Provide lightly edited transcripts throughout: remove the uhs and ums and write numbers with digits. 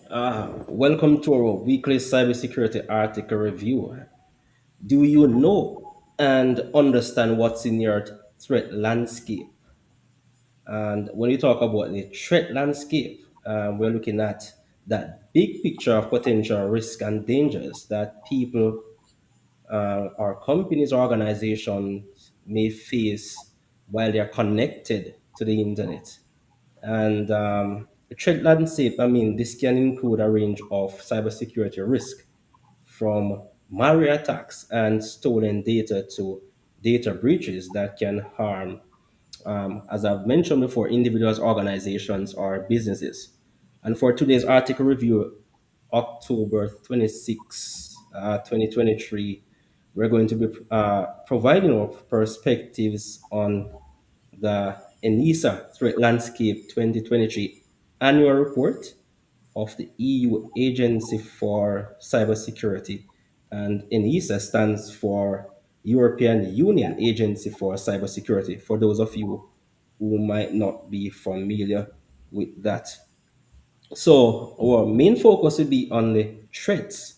Welcome to our weekly cybersecurity article review. Do you know and understand what's in your threat landscape? And when you talk about the threat landscape, we're looking at that big picture of potential risk and dangers that people or companies or organizations may face while they're connected to the internet. And the threat landscape, this can include a range of cybersecurity risk from malware attacks and stolen data to data breaches that can harm, as I've mentioned before, individuals, organizations, or businesses. And for today's article review, October 26, 2023, we're going to be providing our perspectives on the ENISA Threat Landscape 2023 annual report of the EU Agency for Cybersecurity. And ENISA stands for European Union Agency for Cybersecurity, for those of you who might not be familiar with that. So, our main focus will be on the threats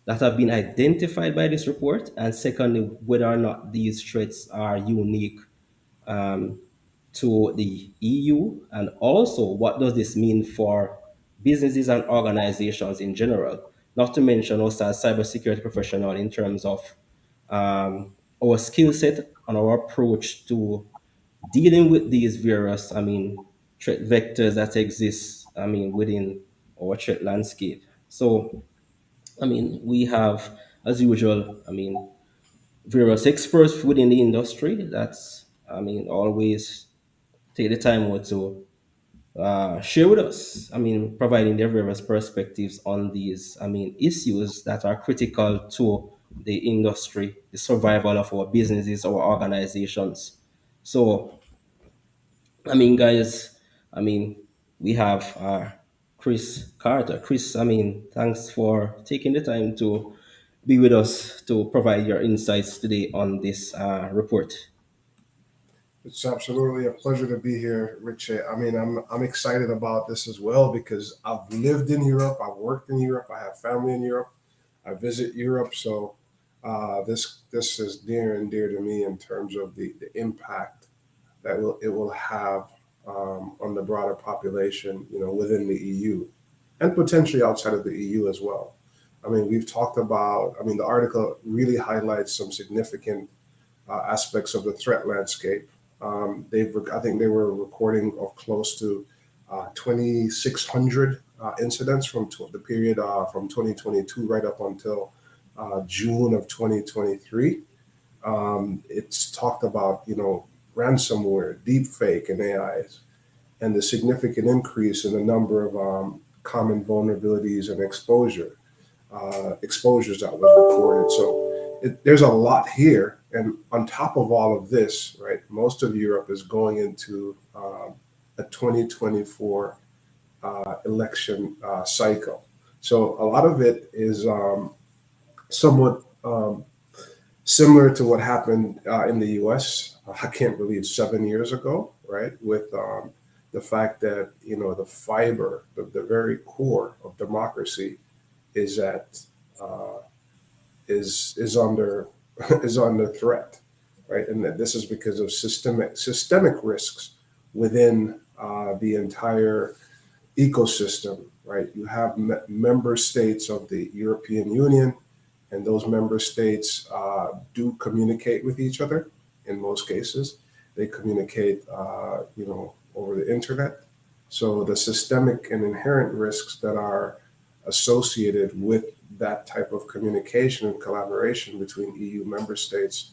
that have been identified by this report, and secondly, whether or not these threats are unique um, to the EU, and also what does this mean for businesses and organizations in general, not to mention us as cybersecurity professional in terms of our skill set and our approach to dealing with these various, threat vectors that exist, within our threat landscape. So, we have, as usual, various experts within the industry that's, always take the time out to share with us, providing their various perspectives on these, issues that are critical to the industry, the survival of our businesses, our organizations. So, guys, I mean, we have Chris Carter. Chris, thanks for taking the time to be with us to provide your insights today on this report. It's absolutely a pleasure to be here, Rich. I mean, I'm excited about this as well because I've lived in Europe, I've worked in Europe, I have family in Europe, I visit Europe, so this is near and dear to me in terms of the impact that it will have on the broader population, within the EU and potentially outside of the EU as well. I mean, we've talked about. I mean, the article really highlights some significant aspects of the threat landscape. I think they were recording of close to 2,600 incidents from the period from 2022 right up until June of 2023. It's talked about, ransomware, deepfake, and AIs, and the significant increase in the number of common vulnerabilities and exposures that was recorded. So there's a lot here. And on top of all of this, right, most of Europe is going into a 2024 election cycle. So a lot of it is somewhat similar to what happened in the US. I can't believe 7 years ago, right, with the fact that, the fiber, the very core of democracy is at uh, is under is under threat, right? And that this is because of systemic risks within the entire ecosystem, right? You have member states of the European Union, and those member states do communicate with each other. In most cases, they communicate, over the internet. So the systemic and inherent risks that are associated with that type of communication and collaboration between EU member states,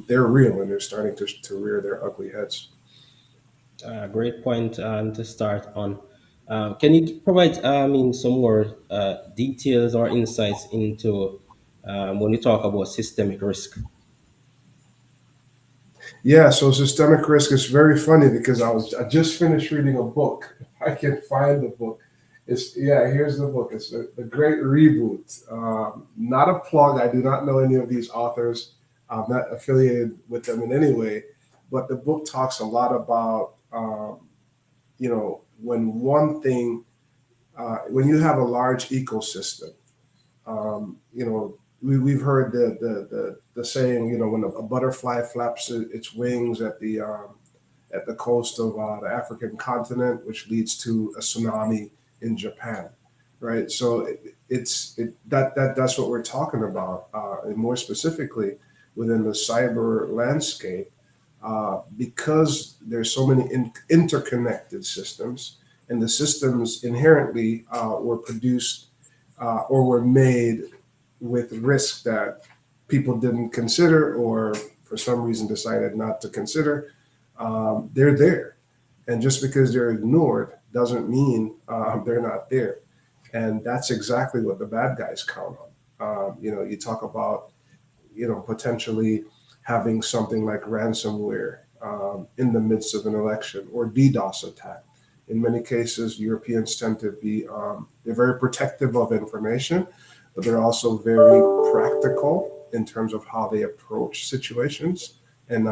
they're real and they're starting to rear their ugly heads. Great point to start on. Can you provide, some more details or insights into when you talk about systemic risk? Yeah, so systemic risk is very funny because I just finished reading a book. If I can find the book, here's the book. It's the Great Reboot. Not a plug. I do not know any of these authors. I'm not affiliated with them in any way, but the book talks a lot about when one thing when you have a large ecosystem, we've heard the saying, when a butterfly flaps its wings at the coast of the African continent, which leads to a tsunami in Japan, right? So that's what we're talking about, and more specifically within the cyber landscape, because there's so many interconnected systems, and the systems inherently were produced or were made with risk that people didn't consider or for some reason decided not to consider. They're there. And just because they're ignored doesn't mean they're not there. And that's exactly what the bad guys count on. You talk about, potentially having something like ransomware in the midst of an election or DDoS attack. In many cases, Europeans tend to be, they're very protective of information, but they're also very practical in terms of how they approach situations and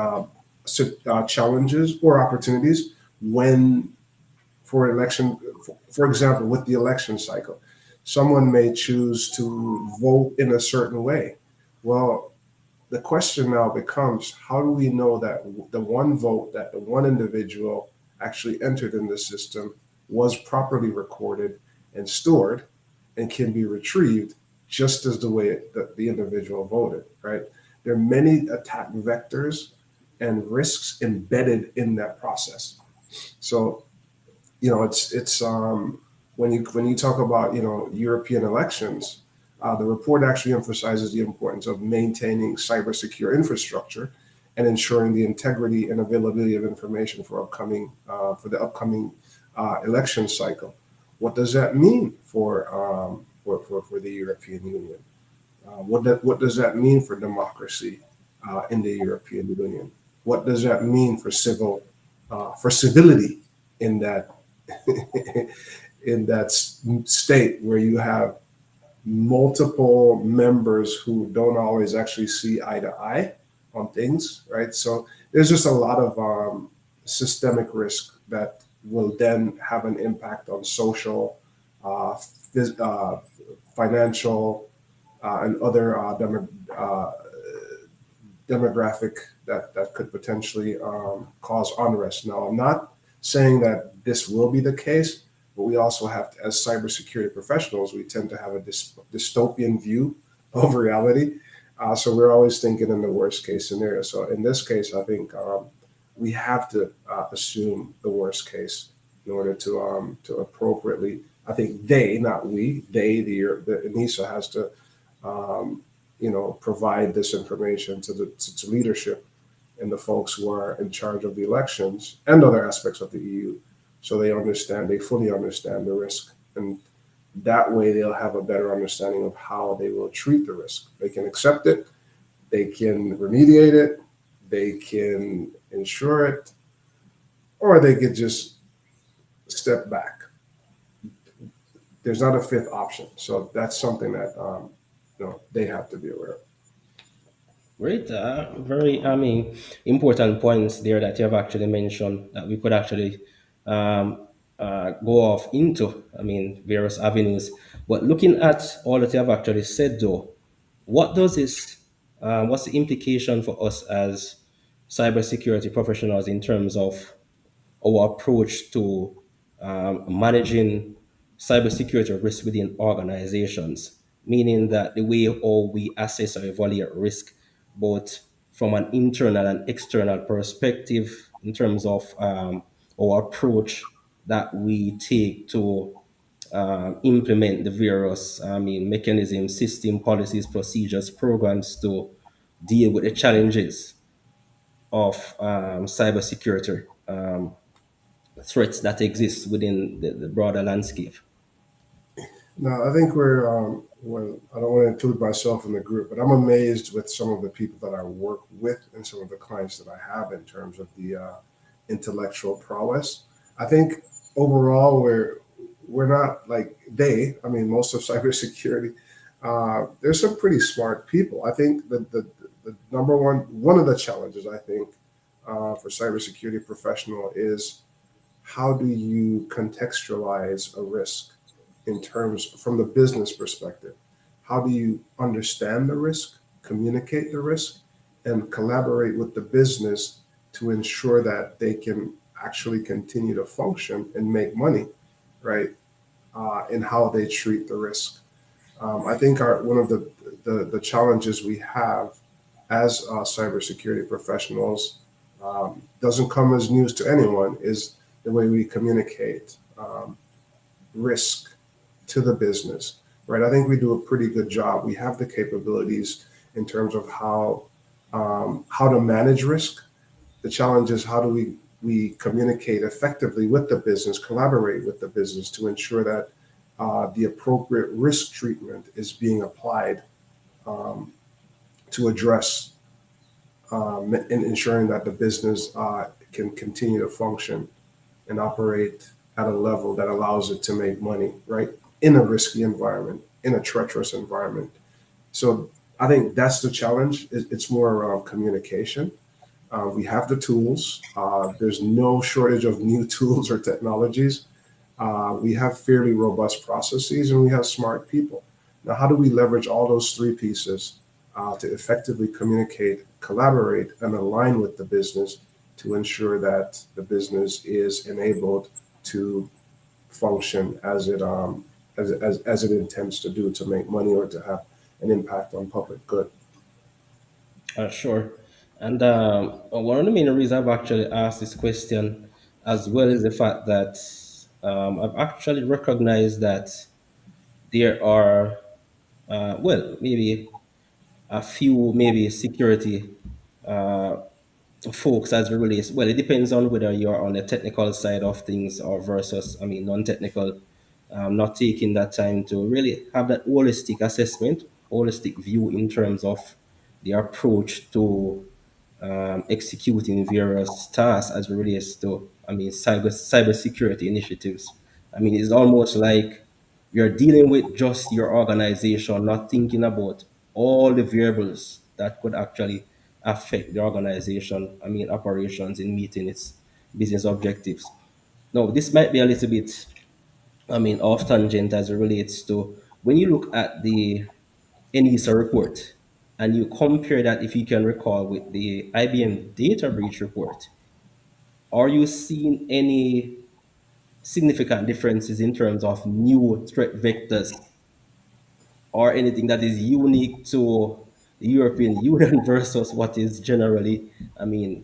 challenges or opportunities when, for election, for example, with the election cycle, someone may choose to vote in a certain way. Well, the question now becomes, how do we know that the one vote that the one individual actually entered in the system was properly recorded and stored and can be retrieved just as the way that the individual voted, right? There are many attack vectors and risks embedded in that process. So, it's when you talk about European elections, the report actually emphasizes the importance of maintaining cyber secure infrastructure and ensuring the integrity and availability of information for the upcoming election cycle. What does that mean for the European Union? What does that mean for democracy in the European Union? What does that mean for civility in that in that state where you have multiple members who don't always actually see eye to eye on things, right? So there's just a lot of systemic risk that will then have an impact on social, financial, and other demographic that could potentially cause unrest. Now, I'm not saying that this will be the case, but we also have to, as cybersecurity professionals, we tend to have a dystopian view of reality. So we're always thinking in the worst case scenario. So in this case, I think we have to assume the worst case in order to appropriately. I think they, not we, the NISA has to provide this information to leadership and the folks who are in charge of the elections and other aspects of the EU, so they fully understand the risk, and that way they'll have a better understanding of how they will treat the risk. They can accept it, they can remediate it, they can ensure it, or they could just step back. There's not a fifth option, so that's something that they have to be aware of. Great. Very, important points there that you have actually mentioned that we could actually go off into, various avenues. But looking at all that you have actually said, though, what does this, what's the implication for us as cybersecurity professionals in terms of our approach to managing cybersecurity risk within organizations, meaning that the way how we assess or evaluate risk, both from an internal and external perspective, in terms of our approach that we take to implement the various, mechanisms, system, policies, procedures, programs to deal with the challenges of cybersecurity threats that exist within the broader landscape. No, I think I don't want to include myself in the group, but I'm amazed with some of the people that I work with and some of the clients that I have in terms of the intellectual prowess. I think overall we're not like most of cybersecurity. There's some pretty smart people. I think the number one of the challenges I think for cybersecurity professional is how do you contextualize a risk? in terms from the business perspective. How do you understand the risk, communicate the risk, and collaborate with the business to ensure that they can actually continue to function and make money, right? In how they treat the risk. I think one of the challenges we have as cybersecurity professionals doesn't come as news to anyone is the way we communicate risk to the business, right? I think we do a pretty good job. We have the capabilities in terms of how to manage risk. The challenge is how do we communicate effectively with the business, collaborate with the business to ensure that the appropriate risk treatment is being applied um, to address and ensuring that the business can continue to function and operate at a level that allows it to make money, right? In a risky environment, in a treacherous environment. So I think that's the challenge. It's more around communication. We have the tools. There's no shortage of new tools or technologies. We have fairly robust processes and we have smart people. Now, how do we leverage all those three pieces to effectively communicate, collaborate, and align with the business to ensure that the business is enabled to function as it intends to do to make money or to have an impact on public good? Sure. And one of the main reasons I've actually asked this question as well is the fact that I've actually recognized that there are, well, maybe a few, maybe security folks as it relates. Well, it depends on whether you're on the technical side of things or versus, I mean, non-technical. Not taking that time to really have that holistic assessment, holistic view in terms of the approach to executing various tasks as it relates to, I mean, cybersecurity initiatives. I mean, it's almost like you're dealing with just your organization, not thinking about all the variables that could actually affect the organization, I mean, operations in meeting its business objectives. Now, this might be a little bit, I mean, off tangent as it relates to when you look at the ENISA report and you compare that, if you can recall, with the IBM data breach report, are you seeing any significant differences in terms of new threat vectors or anything that is unique to the European Union versus what is generally, I mean,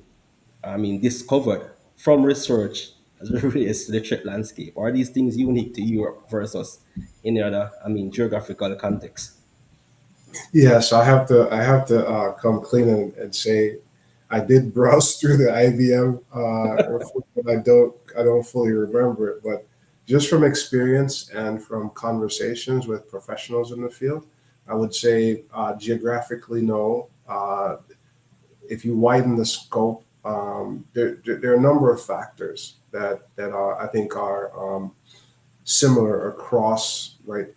discovered from research as it relates to the threat landscape? Are these things unique to Europe versus any other, I mean, geographical context? Yes, I have to come clean and say I did browse through the IBM report, but I don't fully remember it. But just from experience and from conversations with professionals in the field, I would say geographically no. If you widen the scope, there are a number of factors that are, I think are similar across, right?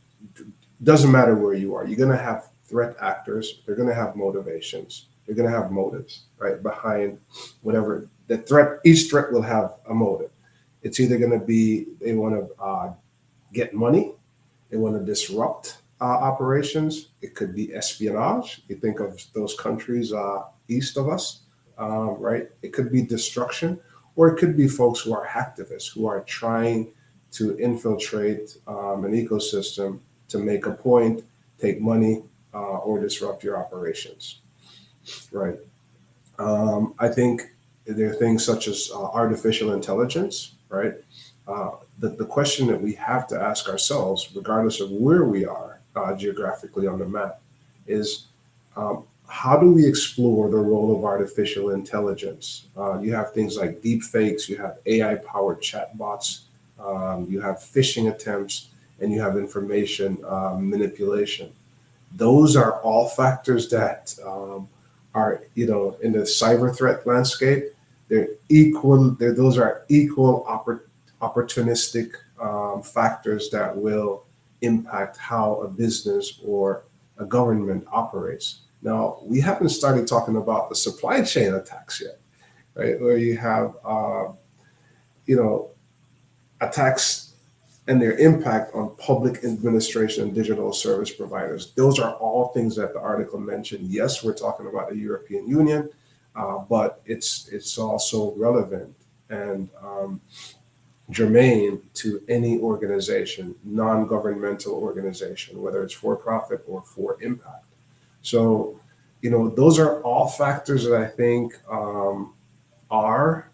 Doesn't matter where you are. You're going to have threat actors. They're going to have motivations. They're going to have motives, right? Behind whatever the threat, each threat will have a motive. It's either going to be they want to get money, they want to disrupt operations. It could be espionage. You think of those countries east of us, right? It could be destruction, or it could be folks who are hacktivists who are trying to infiltrate an ecosystem to make a point, take money, or disrupt your operations, right? I think there are things such as artificial intelligence, right? The question that we have to ask ourselves, regardless of where we are geographically on the map, is how do we explore the role of artificial intelligence? You have things like deep fakes, you have AI powered chatbots, you have phishing attempts, and you have information manipulation. Those are all factors that are, in the cyber threat landscape. They're equal. Those are equal opportunistic factors that will impact how a business or a government operates. Now, we haven't started talking about the supply chain attacks yet, right? Where you have, you know, attacks and their impact on public administration and digital service providers. Those are all things that the article mentioned. Yes, we're talking about the European Union, but it's also relevant and germane to any organization, non-governmental organization, whether it's for profit or for impact. So, those are all factors that I think are,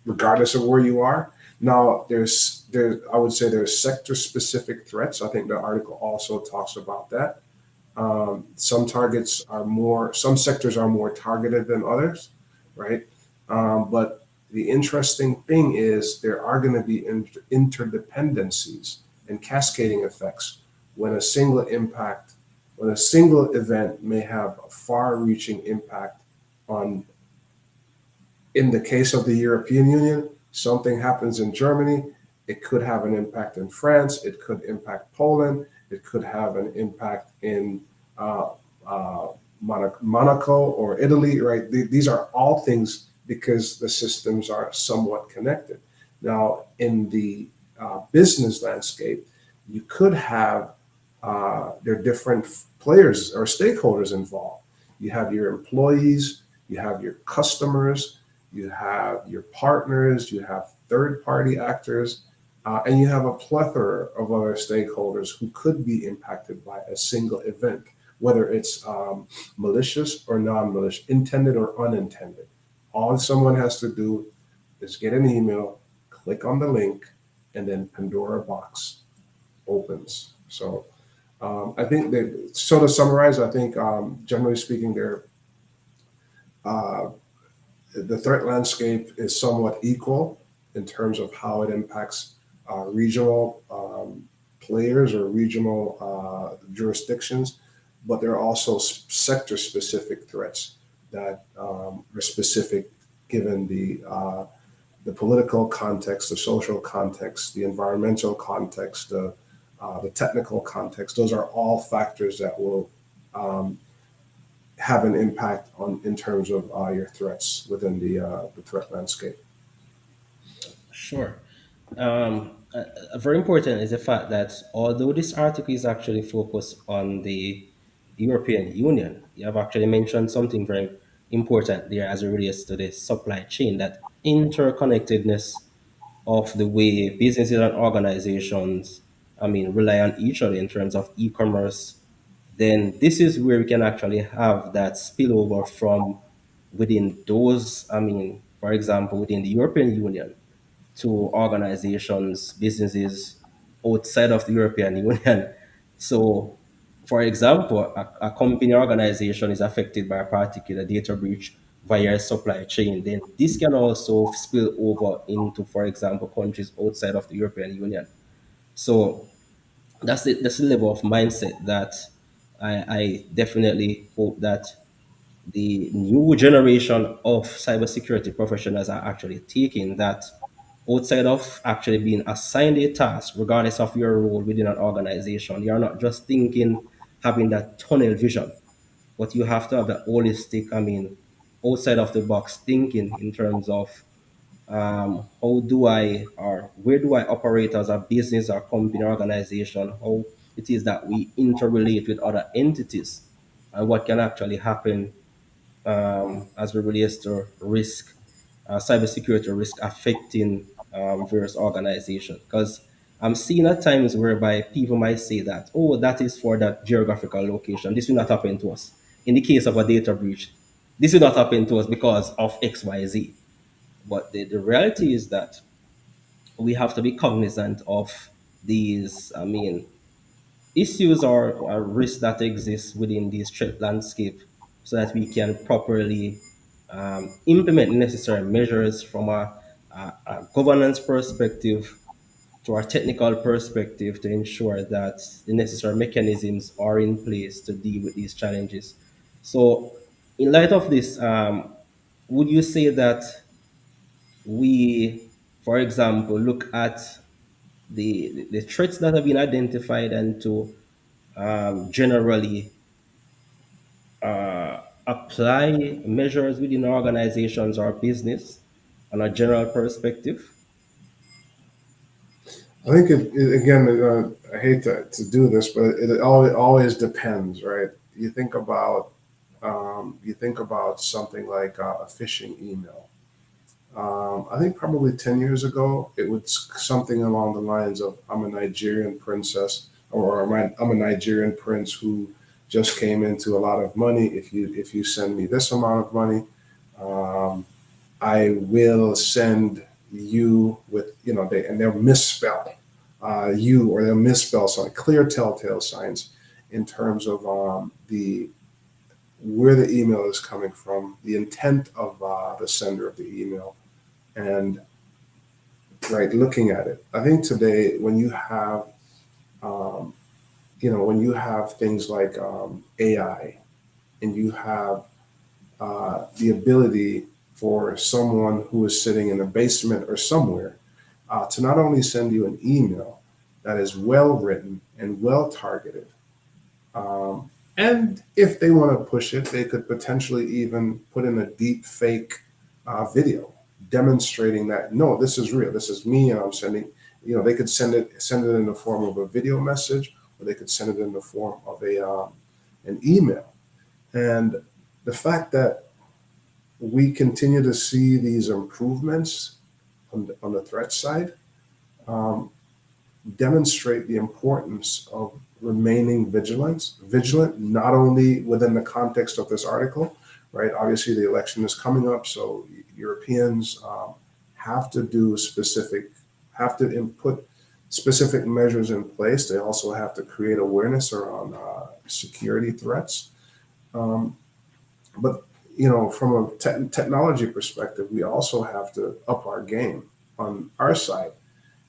regardless of where you are. Now, I would say there's sector specific threats. I think the article also talks about that. Some sectors are more targeted than others, right? But the interesting thing is there are going to be interdependencies and cascading effects when a single impact, when a single event may have a far-reaching impact on. In the case of the European Union, something happens in Germany, it could have an impact in France, it could impact Poland, it could have an impact in uh, uh, Monaco or Italy, right? These are all things because the systems are somewhat connected. Now, in the business landscape, you could have there are different players or stakeholders involved. You have your employees, you have your customers, you have your partners, you have third party actors, and you have a plethora of other stakeholders who could be impacted by a single event, whether it's malicious or non malicious, intended or unintended. All someone has to do is get an email, click on the link, and then Pandora box opens. So I think that, so to summarize, I think generally speaking, uh, the threat landscape is somewhat equal in terms of how it impacts regional players or regional jurisdictions, but there are also sector specific threats that are specific given the political context, the social context, the environmental context, the technical context. Those are all factors that will um, have an impact on in terms of your threats within the threat landscape. Sure. Very important is the fact that although this article is actually focused on the European Union, you have actually mentioned something very important there as it relates to the supply chain, that interconnectedness of the way businesses and organizations, rely on each other in terms of e-commerce. Then this is where we can actually have that spillover from within those, for example, within the European Union to organizations, businesses outside of the European Union. So, for example, a company or organization is affected by a particular data breach via a supply chain, then this can also spill over into, for example, countries outside of the European Union. So that's the level of mindset that I definitely hope that the new generation of cybersecurity professionals are actually taking, that outside of actually being assigned a task, regardless of your role within an organization, you're not just thinking, having that tunnel vision, but you have to have that holistic, outside of the box thinking in terms of how do I, or where do I operate as a business or company or organization, how it is that we interrelate with other entities, and what can actually happen as it relates to risk, cybersecurity risk affecting various organizations. Because I'm seeing at times whereby people might say that, oh, that is for that geographical location. This will not happen to us. In the case of a data breach, this will not happen to us because of X, Y, Z. But the reality is that we have to be cognizant of these, issues or risks that exist within this threat landscape, so that we can properly implement necessary measures from a governance perspective to our technical perspective, to ensure that the necessary mechanisms are in place to deal with these challenges. So, in light of this, would you say that we, for example, look at the threats that have been identified, and to generally apply measures within organizations or business on a general perspective? I think again, I hate to do this, but it always depends, right? You think about something like a phishing email. I think probably 10 years ago, it was something along the lines of, I'm a Nigerian princess, or I'm a Nigerian prince who just came into a lot of money. If you send me this amount of money, um, I will send you with, and they'll misspell you, or they'll misspell some clear telltale signs in terms of the where the email is coming from, the intent of the sender of the email, and right, looking at it. I think today, um, when you have things like AI, and you have the ability for someone who is sitting in a basement or somewhere to not only send you an email that is well written and well targeted, and if they want to push it, they could potentially even put in a deep fake video demonstrating that, no, this is real. This is me, and I'm sending. They could send it in the form of a video message, or they could send it in the form of an email. And the fact that we continue to see these improvements on the threat side um, demonstrate the importance of remaining vigilant, not only within the context of this article, right? Obviously, the election is coming up, so Europeans have to do specific, have to input specific measures in place. They also have to create awareness around security threats. Um, but from a technology perspective, we also have to up our game on our side,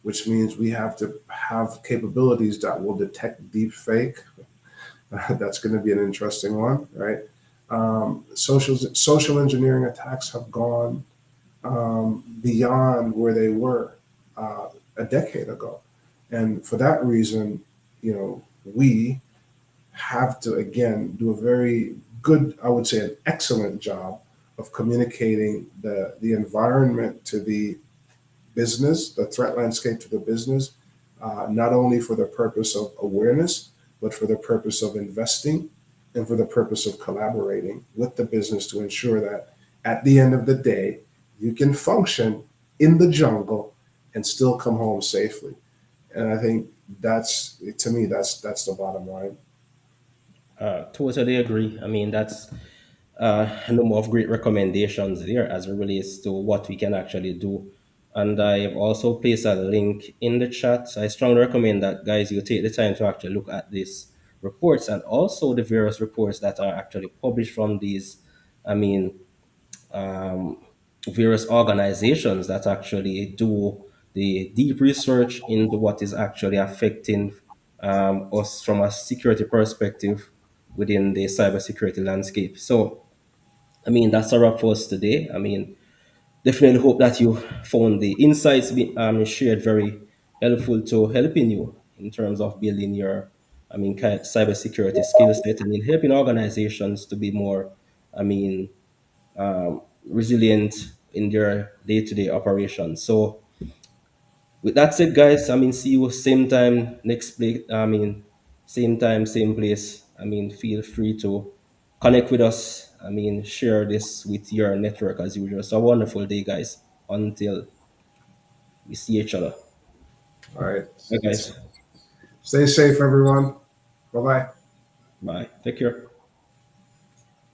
which means we have to have capabilities that will detect deep fake. That's going to be an interesting one, right? Social engineering attacks have gone beyond where they were a decade ago, and for that reason, we have to again do a very good, I would say, an excellent job of communicating the environment to the business, the threat landscape to the business, not only for the purpose of awareness, but for the purpose of investing and for the purpose of collaborating with the business to ensure that at the end of the day, you can function in the jungle and still come home safely. And I think to me, that's the bottom line. Totally agree. I mean, that's a number of great recommendations there as it relates to what we can actually do. And I've also placed a link in the chat. I strongly recommend that, guys, you take the time to actually look at these reports and also the various reports that are actually published from these, I mean, um, various organizations that actually do the deep research into what is actually affecting us from a security perspective within the cybersecurity landscape. So, I mean, that's a wrap for us today. I mean, definitely hope that you found the insights shared very helpful to helping you in terms of building your, I mean, cybersecurity skill set and in helping organizations to be more, I mean, resilient in their day-to-day operations. So with that said, guys, I mean, see you same time next place. I mean, same time, same place. I mean, feel free to connect with us. I mean, share this with your network as usual. So a wonderful day, guys. Until we see each other. All right. Bye, guys. Stay safe, everyone. Bye bye. Bye. Take care.